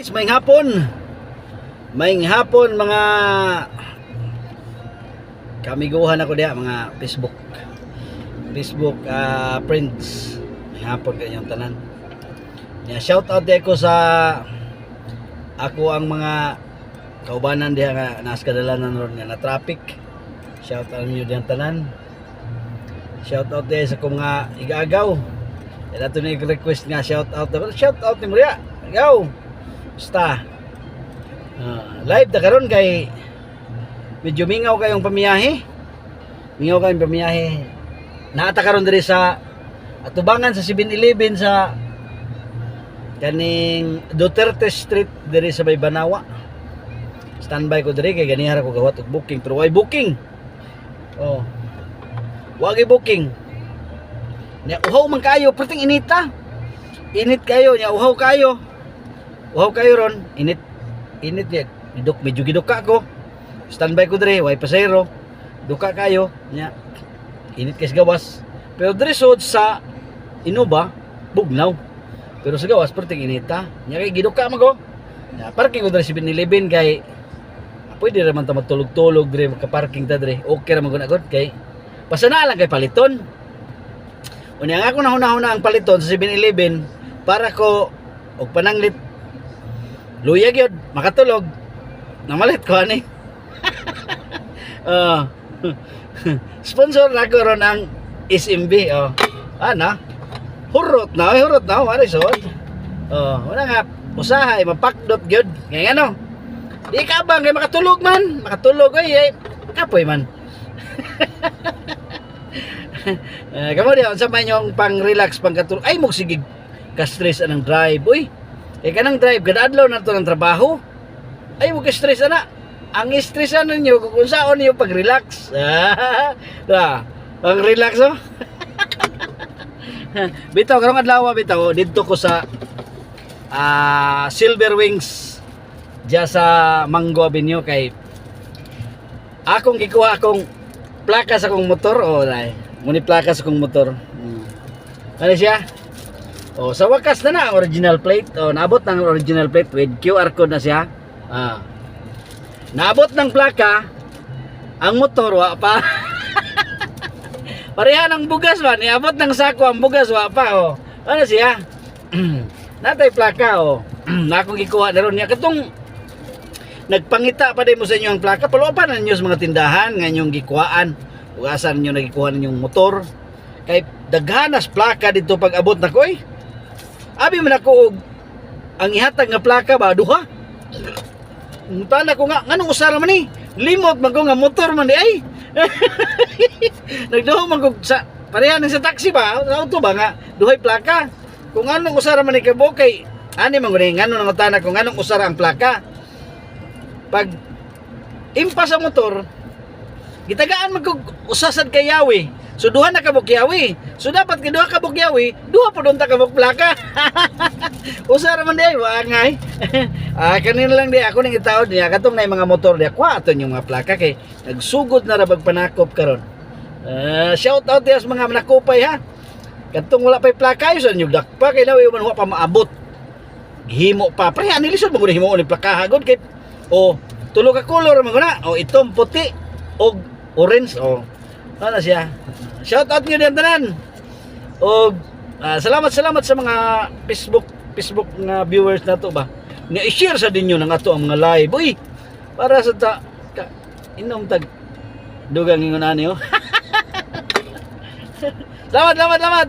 Guys, may hapon. May hapon mga kamiguhan ako diya, mga Facebook friends. May hapon kanyang tanan. Ya, shout out din ko sa ako ang mga kaubanan diya nga nasa kadalanan ron nga na traffic. Shout out niyo diyan tanan. Shout out din sa kong nga igagaw. Ila to ni request nga shout out. Shout out ni Maria. Agaw. Basta live ta karon kay medyo mingaw kayong pamiyahe. Mingaw kayong pamiyahe. Naata karon diri sa atubangan sa 7-Eleven sa kaning Duterte Street diri sa May Banawa. Standby ko diri kay ganihara ko gawat og booking pero why booking? Oh. Wag i-booking. Nya uhaw man kayo, perting inita. Init kayo, nya uhaw kayo. Uhaw kayo ron, init yan. Medyo giduka ko. Standby ko diri, way pasayro. Duka kayo, nya init kay gawas. Pero diri sud sa Inuba, bugnaw. Pero sa gawas perting inita. Nya kay giduka man ko. Nya parking ko diri 7-Eleven kay pwede ra man ta magtulog-tulog diri ka parking ta diri. Okay ra man gud kay pasana lang kay paliton. Unya nga ako nahuna-huna ang paliton sa 7-Eleven para ko og pananglit luyag yun, makatulog. Namalit ko ani. Sponsor na ko ron ang SMB. Ana? Hurot na, wala sod. Wala nga, usahay, mapakdot yun. Kaya ano? Di ka bang kay makatulog man? Makatulog ay, kapoy man. Kamu dia, unsa man yung pang-relax, pang-katulog. Ay, sige, ka-stress anang drive. Uy, kanang drive, kadadlaw na to ng trabaho. Ay, huwag ka-stress ana. Ang stressan ninyo, kung saan niyo pag-relax. Pang-relax, oh. Bitaw, karong adlaw, bitaw, dito ko sa Silver Wings diya sa Mango Avenue kay akong gikuha akong plaka sa akong motor. Muni plaka sa akong motor. Ano siya? Sa wakas na original plate. Naabot ng original plate with QR code na siya. Naabot ng plaka ang motor wa pa. Pareha ng bugas man, niabot ng sako ang bugas wa pa. Ano siya? Natay plaka na akong gikuha na ron niya katong nagpangita pa din mo sa inyo ang plaka. Paluapan na ninyo sa mga tindahan nga inyong gikuhaan. Ugasan ninyo nagikuha ninyong motor. Kay daghanas plaka dito pag abot na ko Abi man ako ang ihatag nga plaka ba duha. Tanda ko nga nganong usara man ni? Limot man ko nga motor man di ay. Nagduho man ko sa pareha sa taxi ba? Sa auto ba nga duhay plaka. Kung anong usara man ni kabo kay ani man guni ngano nang tanda ko nganong usara ang plaka. Pag impas sa motor gitagaan man ko usasad kay yawi. So duha na kabuk yawi. So dapat kay duha kabuk yawi, duha pa don ta kabuk plaka. Usara man di ay wangay. Kanina lang di ako ning itaod niya katong nay mga motor di kwa aton yung mga plaka kay nagsugod na ra bag panakop karon. Shout out dias mga manakopay ha. Katong wala pay plaka sa inyo dakpa kay lawi man wa pa maabot. Himo pa pre ani lisod mo himo ni plaka hagod kay tulo ka color man guna. Itom puti og orange ano siya. Shout out niyo din tanan. Og salamat sa mga Facebook nga viewers nato ba. Ni-share sa dinyo ng ato ang mga live. Uy, para sa inom tag dugang ingon ani Salamat.